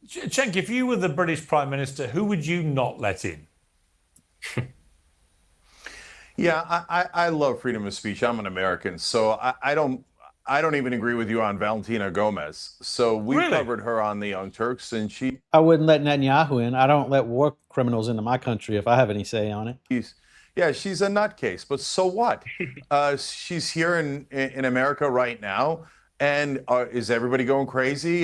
Cenk, if you were the British Prime Minister, who would you not let in? Yeah, I love freedom of speech. I'm an American, so I don't even agree with you on Valentina Gomez. So we Really? covered her on the Young Turks, and I wouldn't let Netanyahu in. I don't let war criminals into my country if I have any say on it. she's a nutcase. But so what? She's here in America right now, and is everybody going crazy?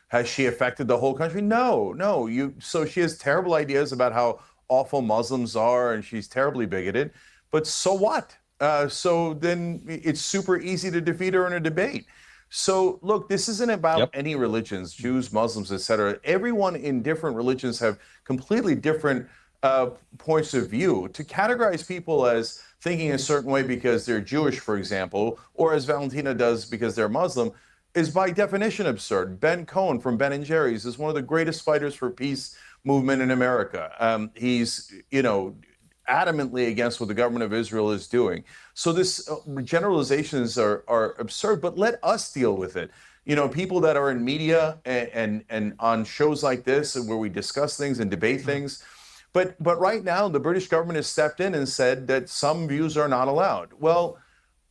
Has she affected the whole country? No, no. So she has terrible ideas about how awful Muslims are, and she's terribly bigoted. But so what? So then it's super easy to defeat her in a debate. So look, this isn't about Yep. any religions, Jews, Muslims, etc. Everyone in different religions have completely different points of view. To categorize people as thinking a certain way because they're Jewish, for example, or as Valentina does because they're Muslim, is by definition absurd. Ben Cohen from Ben and Jerry's is one of the greatest fighters for peace movement in America. He's, adamantly against what the government of Israel is doing. So this generalizations are absurd, but let us deal with it. People that are in media and on shows like this where we discuss things and debate things. But right now, the British government has stepped in and said that some views are not allowed. Well,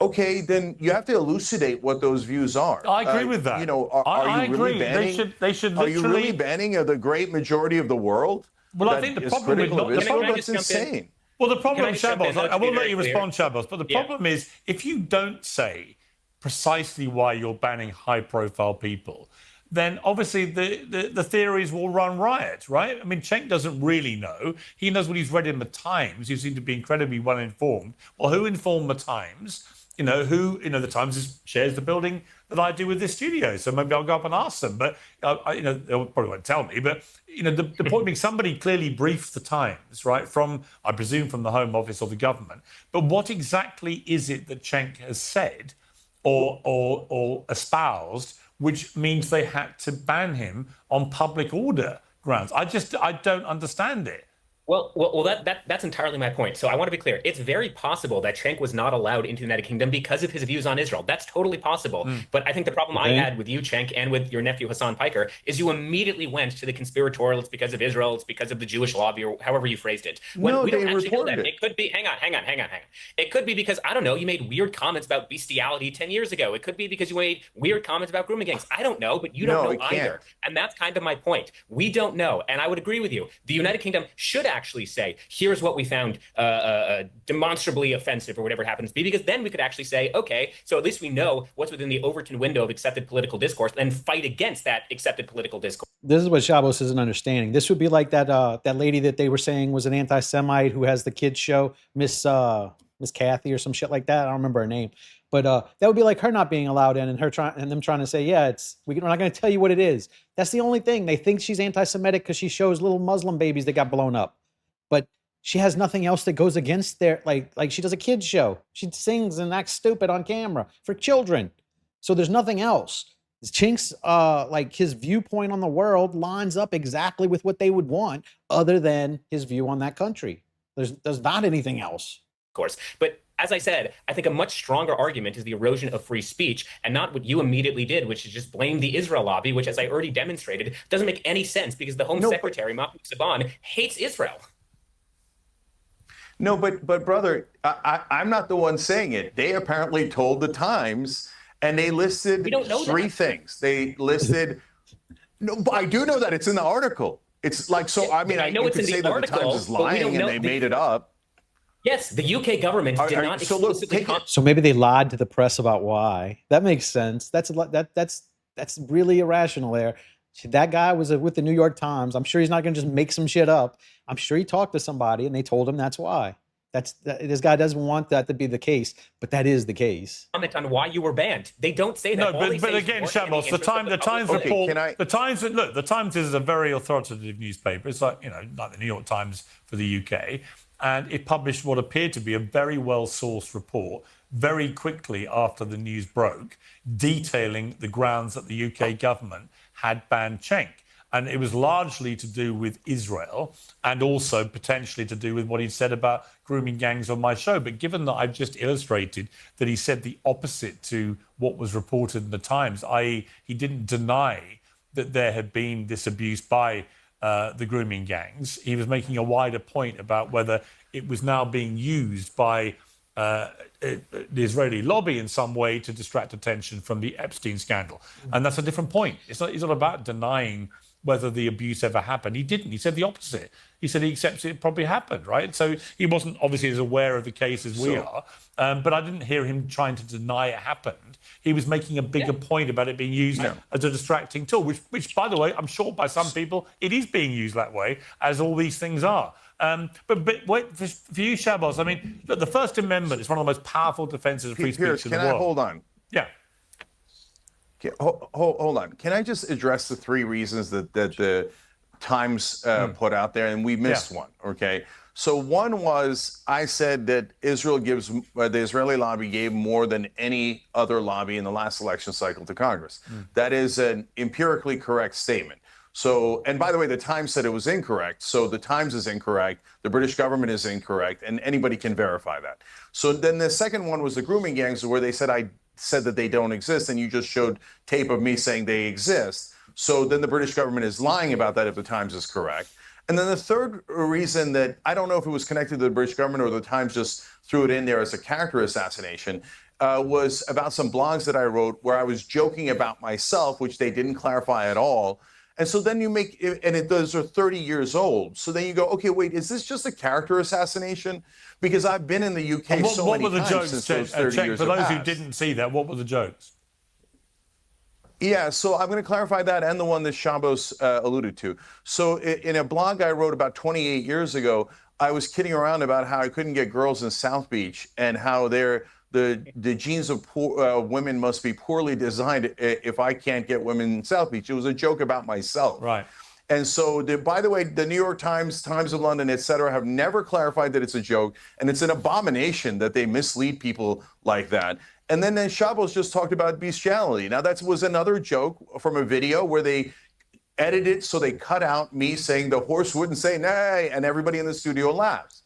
okay, then you have to elucidate what those views are. I agree with that. Are I you really agree. banning? They should Are literally. you really banning the great majority of the world? Well, I that think the is problem with critical of not, the Israel? problem, That's insane. well, the Can problem, I just jump in, Shabbos, though, I to be will let very you clear? respond, Shabbos, but the Yeah. problem is if you don't say precisely why you're banning high-profile people, then obviously the theories will run riot, right? I mean, Cenk doesn't really know. He knows what he's read in the Times. You seem to be incredibly well informed. Well, who informed the Times? The Times shares the building that I do with this studio. So maybe I'll go up and ask them. But, they'll probably won't tell me. But, the point being, somebody clearly briefed the Times, right, I presume, from the Home Office or the government. But what exactly is it that Cenk has said or espoused, which means they had to ban him on public order grounds? I don't understand it. Well, that's entirely my point. So I want to be clear. It's very possible that Cenk was not allowed into the United Kingdom because of his views on Israel. That's totally possible. But I think the problem I had with you, Cenk, and with your nephew Hassan Piker is you immediately went to the conspiratorial. It's because of Israel. It's because of the Jewish lobby, or however you phrased it. When No, we they don't actually know reported that. it. It could be. Hang on. It could be because I don't know. You made weird comments about bestiality 10 years ago. It could be because you made weird comments about grooming gangs. I don't know, but you don't No, know it can't. either. And that's kind of my point. We don't know. And I would agree with you. The United Kingdom should actually say, here's what we found demonstrably offensive or whatever it happens to be, because then we could actually say, okay, so at least we know what's within the Overton window of accepted political discourse and fight against that accepted political discourse. This is what Shabbos isn't understanding. This would be like that lady that they were saying was an anti-Semite who has the kids show, Miss Kathy or some shit like that. I don't remember her name. But that would be like her not being allowed in and them trying to say, yeah, we're not going to tell you what it is. That's the only thing. They think she's anti-Semitic because she shows little Muslim babies that got blown up. But she has nothing else that goes against their, like she does a kids show. She sings and acts stupid on camera for children. So there's nothing else. Cenk's his viewpoint on the world lines up exactly with what they would want other than his view on that country. There's not anything else. Of course. But as I said, I think a much stronger argument is the erosion of free speech and not what you immediately did, which is just blame the Israel lobby, which, as I already demonstrated, doesn't make any sense because the Home Secretary, Mahmoud Saban, hates Israel. No, but brother, I'm not the one saying it. They apparently told the Times, and they listed We don't know three that. things. They listed. No, but I do know that it's in the article. It's like so. I mean, I know you it's could in the say that the article, Times is but we don't lying and know they made it up. Yes, the UK government did not So look, explicitly. So maybe they lied to the press about why. That makes sense. That's really irrational there. That guy was with the New York Times. I'm sure he's not going to just make some shit up. I'm sure he talked to somebody and they told him that's why. This guy doesn't want that to be the case, but that is the case. Comment on why you were banned. They don't say that. No, All they but say is again, work in Shabbos, the interest of Times public. report, can I- the Times is a very authoritative newspaper. It's like the New York Times for the UK, and it published what appeared to be a very well-sourced report very quickly after the news broke, detailing the grounds that the UK government had banned Cenk. And it was largely to do with Israel and also potentially to do with what he said about grooming gangs on my show. But given that I've just illustrated that he said the opposite to what was reported in the Times, i.e. he didn't deny that there had been this abuse by the grooming gangs. He was making a wider point about whether it was now being used by the Israeli lobby in some way to distract attention from the Epstein scandal. And that's a different point. It's not about denying whether the abuse ever happened. He didn't. He said the opposite. He said he accepts it probably happened, right? So he wasn't obviously as aware of the case as we are. But I didn't hear him trying to deny it happened. He was making a bigger point about it being used as a distracting tool, which, by the way, I'm sure by some people it is being used that way, as all these things are. But wait, for you, Shabbos, I mean, look, the First Amendment is one of the most powerful defenses of free speech in the world. Hold on? Yeah. Hold on. Can I just address the three reasons that the Times put out there, and we missed one? Okay. So one was, I said that Israel gives, the Israeli lobby gave more than any other lobby in the last election cycle to Congress. That is an empirically correct statement. So, and by the way, the Times said it was incorrect. So the Times is incorrect. The British government is incorrect, and anybody can verify that. So then the second one was the grooming gangs, where they said I said that they don't exist, and you just showed tape of me saying they exist. So then the British government is lying about that if the Times is correct. And then the third reason that I don't know if it was connected to the British government or the Times just threw it in there as a character assassination, was about some blogs that I wrote where I was joking about myself, which they didn't clarify at all. And so then you make, and those are 30 years old. So then you go, okay, wait, is this just a character assassination? Because I've been in the UK so many times since those 30 years for those have who passed. didn't see that, what were the jokes? Yeah, so I'm going to clarify that and the one that Shabbos alluded to. So in a blog I wrote about 28 years ago, I was kidding around about how I couldn't get girls in South Beach and how the genes of poor, women must be poorly designed if I can't get women in South Beach. It was a joke about myself. Right. And so, by the way, the New York Times, Times of London, et cetera, have never clarified that it's a joke. And it's an abomination that they mislead people like that. And then Shabbos just talked about bestiality. Now, that was another joke from a video where they edited so they cut out me saying the horse wouldn't say nay, and everybody in the studio laughs.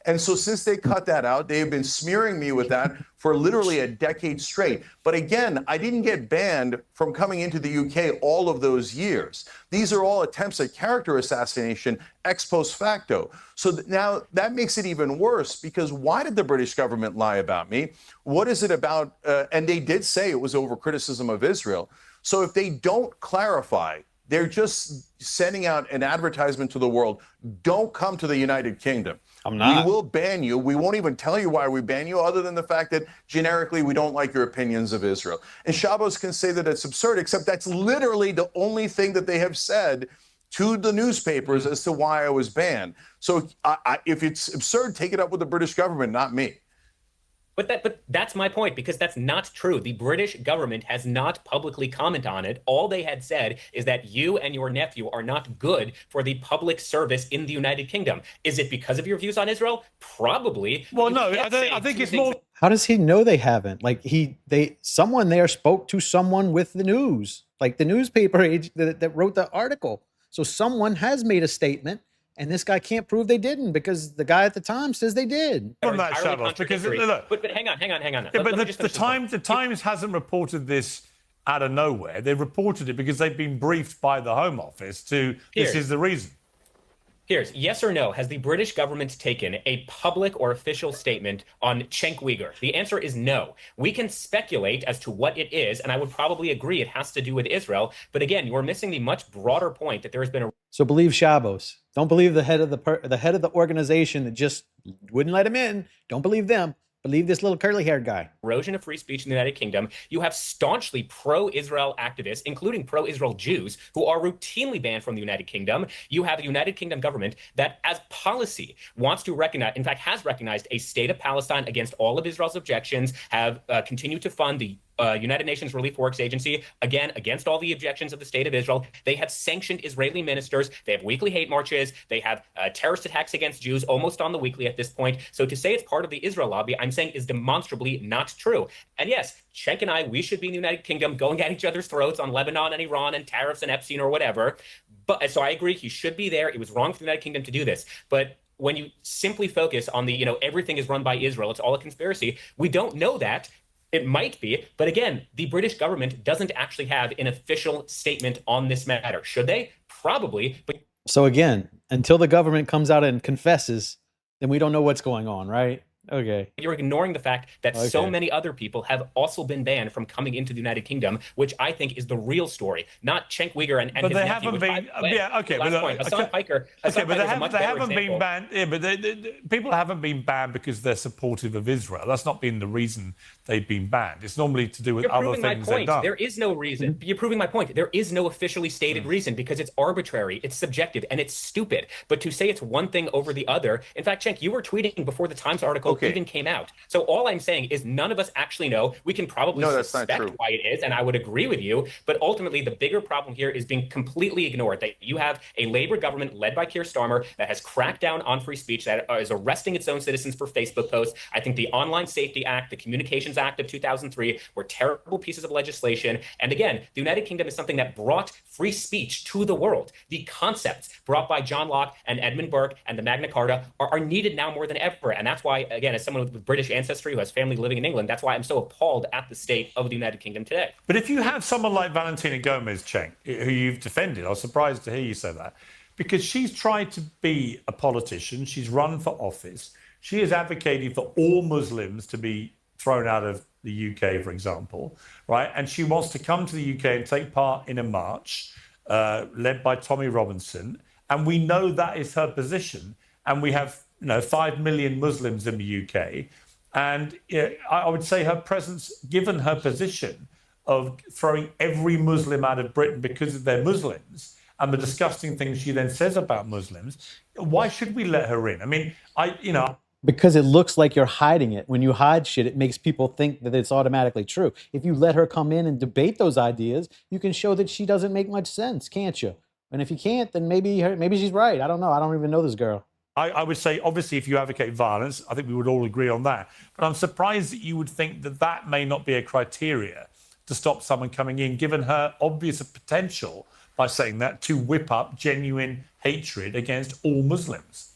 And so since they cut that out, they have been smearing me with that for literally a decade straight. But again, I didn't get banned from coming into the UK all of those years. These are all attempts at character assassination ex post facto. So now that makes it even worse, because why did the British government lie about me? What is it about? And they did say it was over criticism of Israel. So if they don't clarify, they're just sending out an advertisement to the world. Don't come to the United Kingdom. I'm not. We will ban you. We won't even tell you why we ban you, other than the fact that generically we don't like your opinions of Israel. And Shabbos can say that it's absurd, except that's literally the only thing that they have said to the newspapers as to why I was banned. So if it's absurd, take it up with the British government, not me. But that's my point, because that's not true. The British government has not publicly commented on it. All they had said is that you and your nephew are not good for the public service in the United Kingdom. Is it because of your views on Israel? Probably. Well, no, I think it's more. How does he know they haven't? Like someone there spoke to someone with the news, like the newspaper agent that wrote the article. So someone has made a statement. And this guy can't prove they didn't, because the guy at the time says they did. From that, Shabbos, because look, but hang on. Yeah, but the Times hasn't reported this out of nowhere. They've reported it because they've been briefed by the Home Office this is the reason. Here's yes or no. Has the British government taken a public or official statement on Cenk Uygur? The answer is no. We can speculate as to what it is, and I would probably agree it has to do with Israel. But again, you're missing the much broader point that there has been a. So believe Shabbos. Don't believe the head of the organization that just wouldn't let him in. Don't believe them. Believe this little curly-haired guy. Erosion of free speech in the United Kingdom. You have staunchly pro-Israel activists, including pro-Israel Jews, who are routinely banned from the United Kingdom. You have a United Kingdom government that, as policy, wants to recognize, in fact, has recognized a state of Palestine against all of Israel's objections, have continued to fund the United Nations Relief Works Agency, again, against all the objections of the state of Israel. They have sanctioned Israeli ministers. They have weekly hate marches. They have terrorist attacks against Jews almost on the weekly at this point. So to say it's part of the Israel lobby, I'm saying is demonstrably not true. And yes, Cenk and I, we should be in the United Kingdom going at each other's throats on Lebanon and Iran and tariffs and Epstein or whatever. But so I agree, he should be there. It was wrong for the United Kingdom to do this. But when you simply focus on the, everything is run by Israel, it's all a conspiracy, we don't know that. It might be, but again, the British government doesn't actually have an official statement on this matter. Should they? Probably, but So again, until the government comes out and confesses, then we don't know what's going on, right? Okay. you're ignoring the fact that so Okay. many other people have also been banned from coming into the United Kingdom, which I think is the real story, not Cenk Uygur and But his they nephew. haven't Which, been. Yeah, okay. last But, point. okay, Hassan Piker. okay, but Hassan they haven't been example. banned. Yeah, but people haven't been banned because they're supportive of Israel. That's not been the reason they've been banned. It's normally to do with You're other proving my things they've point. done. There is no reason. You're proving my point. There is no officially stated reason because it's arbitrary, it's subjective, and it's stupid. But to say it's one thing over the other, in fact, Cenk, you were tweeting before the Times article even came out. So all I'm saying is none of us actually know. We can probably suspect why it is, and I would agree with you. But ultimately, the bigger problem here is being completely ignored. That you have a Labour government led by Keir Starmer that has cracked down on free speech, that is arresting its own citizens for Facebook posts. I think the Online Safety Act, the Communications Act of 2003 were terrible pieces of legislation. And again, the United Kingdom is something that brought free speech to the world. The concepts brought by John Locke and Edmund Burke and the Magna Carta are needed now more than ever. And that's why, again, as someone with British ancestry who has family living in England, that's why I'm so appalled at the state of the United Kingdom today. But if you have someone like Valentina Gomez, Cenk, who you've defended, I was surprised to hear you say that, because she's tried to be a politician. She's run for office. She is advocating for all Muslims to be thrown out of the UK, for example, right? And she wants to come to the UK and take part in a march led by Tommy Robinson. And we know that is her position. And we have, 5 million Muslims in the UK. And I would say her presence, given her position of throwing every Muslim out of Britain because they're Muslims, and the disgusting things she then says about Muslims, why should we let her in? I mean, Because it looks like you're hiding it. When you hide shit, it makes people think that it's automatically true. If you let her come in and debate those ideas, you can show that she doesn't make much sense, can't you? And if you can't, then maybe she's right. I don't know. I don't even know this girl. I would say, obviously, if you advocate violence, I think we would all agree on that. But I'm surprised that you would think that that may not be a criteria to stop someone coming in, given her obvious potential by saying that to whip up genuine hatred against all Muslims.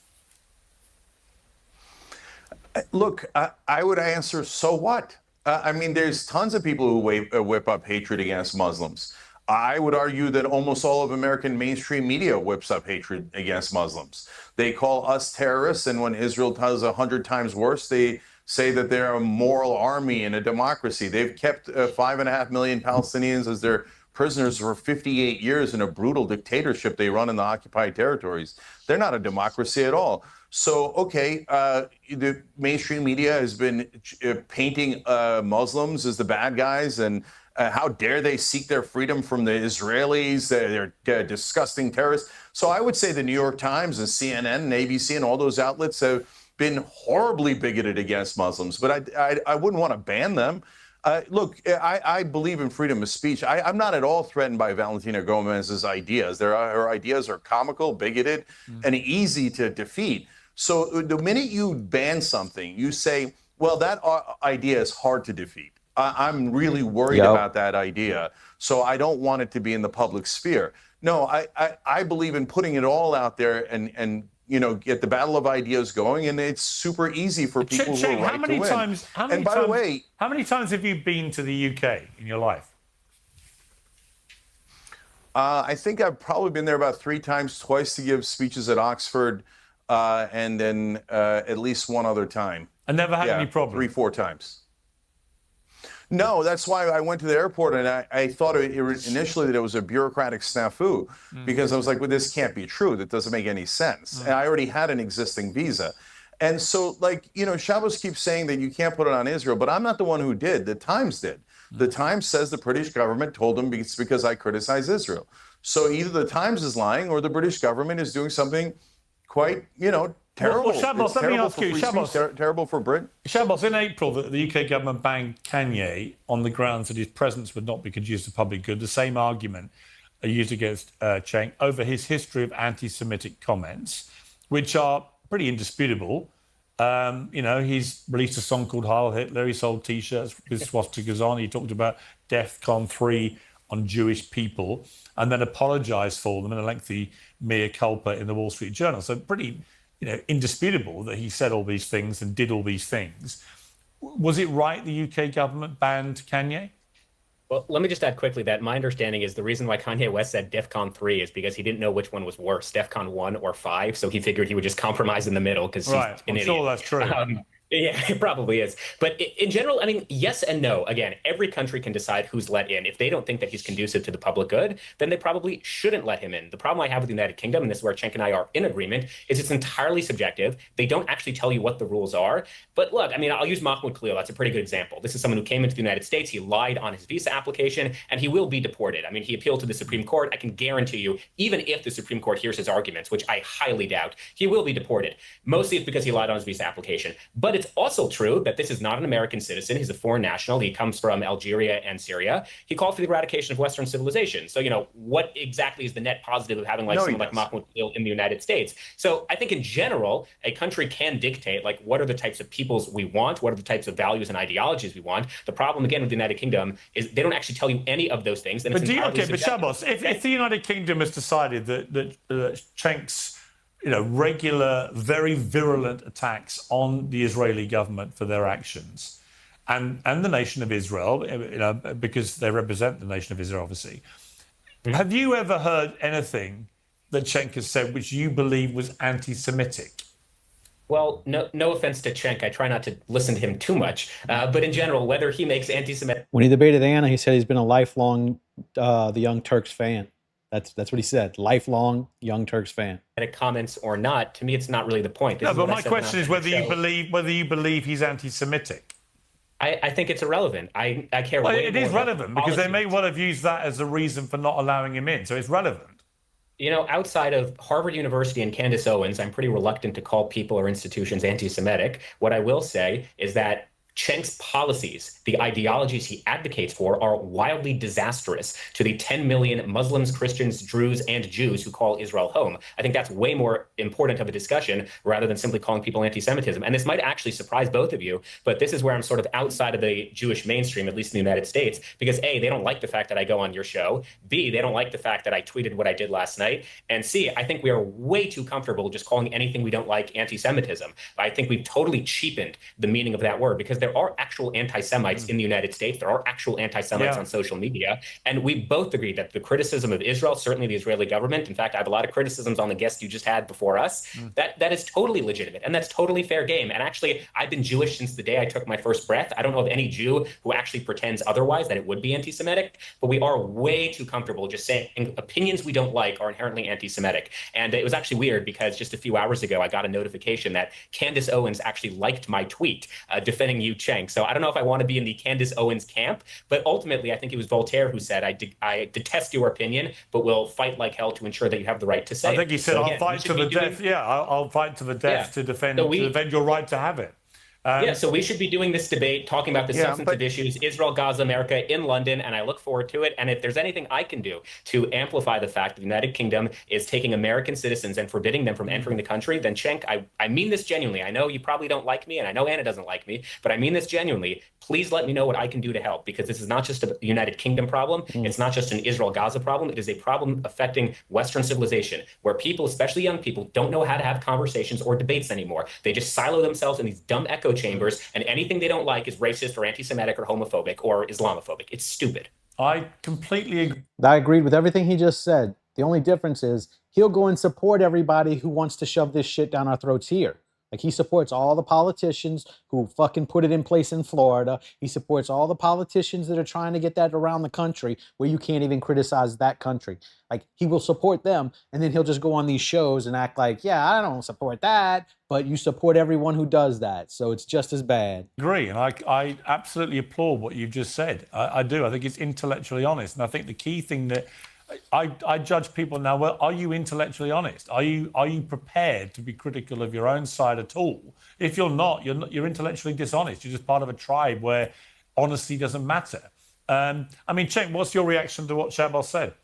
Look, I would answer, so what? I mean, there's tons of people who whip up hatred against Muslims. I would argue that almost all of American mainstream media whips up hatred against Muslims. They call us terrorists, and when Israel does 100 times worse, they say that they're a moral army and a democracy. They've kept 5.5 million Palestinians as their prisoners for 58 years in a brutal dictatorship they run in the occupied territories. They're not a democracy at all. So, okay, the mainstream media has been painting Muslims as the bad guys, and how dare they seek their freedom from the Israelis? They're disgusting terrorists. So I would say the New York Times and CNN and ABC and all those outlets have been horribly bigoted against Muslims, but I wouldn't want to ban them. Look, I believe in freedom of speech. I'm not at all threatened by Valentina Gomez's ideas. Her ideas are comical, bigoted, and easy to defeat. So the minute you ban something, you say, well, that idea is hard to defeat. I'm really worried about that idea, so I don't want it to be in the public sphere. No, I believe in putting it all out there and get the battle of ideas going, and it's super easy for people who are right to win. And by the way, how many times have you been to the UK in your life? I think I've probably been there about 3 times, twice to give speeches at Oxford, and then at least one other time. And never had any problem? 3-4 times. No, that's why I went to the airport, and I thought initially that it was a bureaucratic snafu, because I was like, well, this can't be true. That doesn't make any sense. And I already had an existing visa. And so, Shabbos keeps saying that you can't put it on Israel, but I'm not the one who did. The Times did. The Times says the British government told them it's because I criticize Israel. So either the Times is lying or the British government is doing something quite, terrible. Well, Shabbos, let me ask you, Shabbos, terrible for Britain. Shabbos, in April, the UK government banned Kanye on the grounds that his presence would not be conducive to public good. The same argument used against Cenk over his history of anti-Semitic comments, which are pretty indisputable. He's released a song called Heil Hitler. He sold T-shirts with swastikas on. He talked about DEFCON 3 on Jewish people, and then apologized for them in a lengthy mea culpa in the Wall Street Journal. So pretty indisputable that he said all these things and did all these things. Was it right the UK government banned Kanye? Well, let me just add quickly that my understanding is the reason why Kanye West said DEFCON 3 is because he didn't know which one was worse, DEFCON 1 or 5. So he figured he would just compromise in the middle because he's Right. an I'm idiot. sure that's true. Yeah, it probably is. But in general, I mean, yes and no. Again, every country can decide who's let in. If they don't think that he's conducive to the public good, then they probably shouldn't let him in. The problem I have with the United Kingdom, and this is where Cenk and I are in agreement, is it's entirely subjective. They don't actually tell you what the rules are. But look, I mean, I'll use Mahmoud Khalil. That's a pretty good example. This is someone who came into the United States. He lied on his visa application, and he will be deported. I mean, he appealed to the Supreme Court. I can guarantee you, even if the Supreme Court hears his arguments, which I highly doubt, he will be deported. Mostly it's because he lied on his visa application. But it's also true that this is not an American citizen. He's a foreign national. He comes from Algeria and Syria. He called for the eradication of Western civilization. So, what exactly is the net positive of having someone like Mahmoud Khalil in the United States? So I think in general, a country can dictate what are the types of peoples we want, what are the types of values and ideologies we want. The problem, again, with the United Kingdom is they don't actually tell you any of those things. But Shabbos, if the United Kingdom has decided that Cenk's regular, very virulent attacks on the Israeli government for their actions, and the nation of Israel, because they represent the nation of Israel, obviously. Have you ever heard anything that Cenk has said which you believe was anti-Semitic? Well, no offense to Cenk. I try not to listen to him too much. But in general, whether he makes anti-Semitic... When he debated Anna, he said he's been a lifelong the Young Turks fan. That's what he said. Lifelong Young Turks fan. Comments or not, to me, it's not really the point. No, but my question is whether you believe he's anti-Semitic. I think it's irrelevant. I care. Well, way it more is relevant because they may politics. well have used that as a reason for not allowing him in. So it's relevant. Outside of Harvard University and Candace Owens, I'm pretty reluctant to call people or institutions anti-Semitic. What I will say is that Cenk's policies, the ideologies he advocates for, are wildly disastrous to the 10 million Muslims, Christians, Druze, and Jews who call Israel home. I think that's way more important of a discussion rather than simply calling people anti-Semitism. And this might actually surprise both of you, but this is where I'm sort of outside of the Jewish mainstream, at least in the United States, because A, they don't like the fact that I go on your show. B, they don't like the fact that I tweeted what I did last night. And C, I think we are way too comfortable just calling anything we don't like anti-Semitism. I think we've totally cheapened the meaning of that word because there are actual anti-Semites in the United States. There are actual anti-Semites on social media. And we both agree that the criticism of Israel, certainly the Israeli government, in fact, I have a lot of criticisms on the guest you just had before us, that is totally legitimate. And that's totally fair game. And actually, I've been Jewish since the day I took my first breath. I don't know of any Jew who actually pretends otherwise, that it would be anti-Semitic. But we are way too comfortable just saying opinions we don't like are inherently anti-Semitic. And it was actually weird because just a few hours ago, I got a notification that Candace Owens actually liked my tweet defending you, Cenk. So I don't know if I want to be in the Candace Owens camp, but ultimately, I think it was Voltaire who said, I detest your opinion, but will fight like hell to ensure that you have the right to say it. I think he said, I'll fight to the death. Yeah, I'll fight to the death to defend your right to have it. So we should be doing this debate, talking about the substantive issues, Israel, Gaza, America in London, and I look forward to it. And if there's anything I can do to amplify the fact that the United Kingdom is taking American citizens and forbidding them from entering the country, then Cenk, I mean this genuinely. I know you probably don't like me, and I know Anna doesn't like me, but I mean this genuinely. Please let me know what I can do to help, because this is not just a United Kingdom problem. It's not just an Israel-Gaza problem. It is a problem affecting Western civilization, where people, especially young people, don't know how to have conversations or debates anymore. They just silo themselves in these dumb echo chambers, and anything they don't like is racist or anti-Semitic or homophobic or Islamophobic. It's stupid. I completely agree. I agreed with everything he just said. The only difference is he'll go and support everybody who wants to shove this shit down our throats here. Like, he supports all the politicians who fucking put it in place in Florida. He supports all the politicians that are trying to get that around the country where you can't even criticize that country. Like, he will support them, and then he'll just go on these shows and act like, yeah, I don't support that, but you support everyone who does that. So it's just as bad. Agree, and I absolutely applaud what you've just said. I do. I think it's intellectually honest. And I think the key thing that I judge people now, well, are you intellectually honest? Are you prepared to be critical of your own side at all? If you're not, you're intellectually dishonest. You're just part of a tribe where honesty doesn't matter. I mean, Cenk, what's your reaction to what Shabbos said?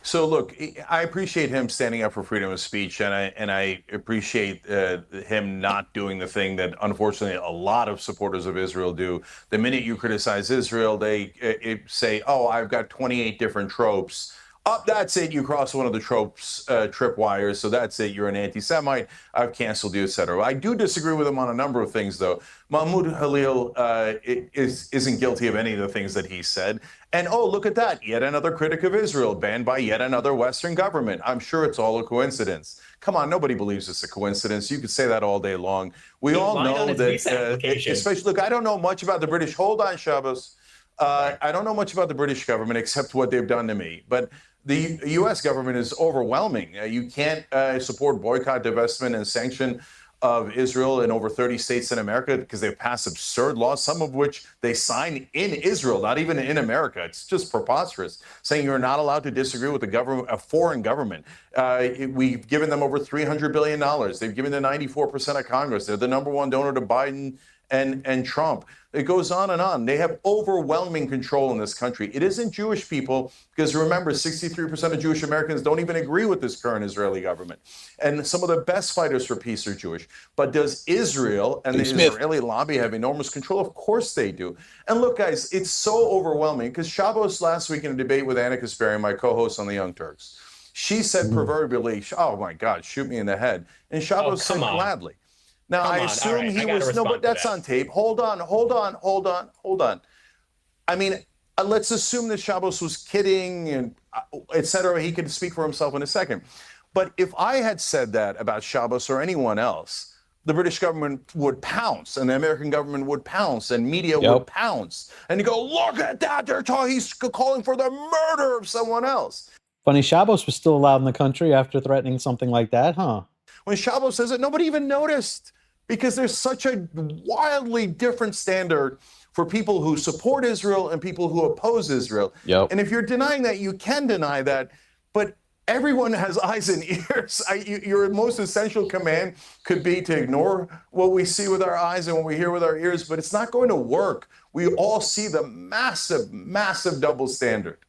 So look, I appreciate him standing up for freedom of speech, and I appreciate him not doing the thing that unfortunately a lot of supporters of Israel do. The minute you criticize Israel, they say, "Oh, I've got 28 different tropes That's it. You cross one of the tripwires, so that's it. You're an anti-Semite. I've canceled you, etc. I do disagree with him on a number of things, though. Mahmoud Halil isn't guilty of any of the things that he said. And oh, look at that. Yet another critic of Israel banned by yet another Western government. I'm sure it's all a coincidence. Come on, nobody believes it's a coincidence. You could say that all day long. We all know that, especially, look, I don't know much about the British. Hold on, Shabbos. I don't know much about the British government except what they've done to me. But the U.S. government is overwhelming. You can't support boycott, divestment, and sanction of Israel in over 30 states in America because they've passed absurd laws, some of which they sign in Israel, not even in America. It's just preposterous, saying you're not allowed to disagree with the government, a foreign government. We've given them over $300 billion. They've given them 94% of Congress. They're the number one donor to Biden and Trump. It goes on and on. They have overwhelming control in this country. It isn't Jewish people, because remember, 63% of Jewish Americans don't even agree with this current Israeli government. And some of the best fighters for peace are Jewish. But does Israel and the Israeli lobby have enormous control? Of course they do. And look, guys, it's so overwhelming, because Shabbos last week in a debate with Anna Kasparian, my co-host on the Young Turks, she said proverbially, oh my God, shoot me in the head. And Shabbos said gladly. Now, I assume he was, no, but that's on tape. Hold on. I mean, let's assume that Shabbos was kidding and et cetera. He can speak for himself in a second. But if I had said that about Shabbos or anyone else, the British government would pounce and the American government would pounce and media would pounce. And you go, look at that. He's calling for the murder of someone else. Funny, Shabbos was still allowed in the country after threatening something like that, huh? When Shabbos says it, nobody even noticed, because there's such a wildly different standard for people who support Israel and people who oppose Israel. And if you're denying that, you can deny that, but everyone has eyes and ears. Your most essential command could be to ignore what we see with our eyes and what we hear with our ears, but it's not going to work. We all see the massive, massive double standard.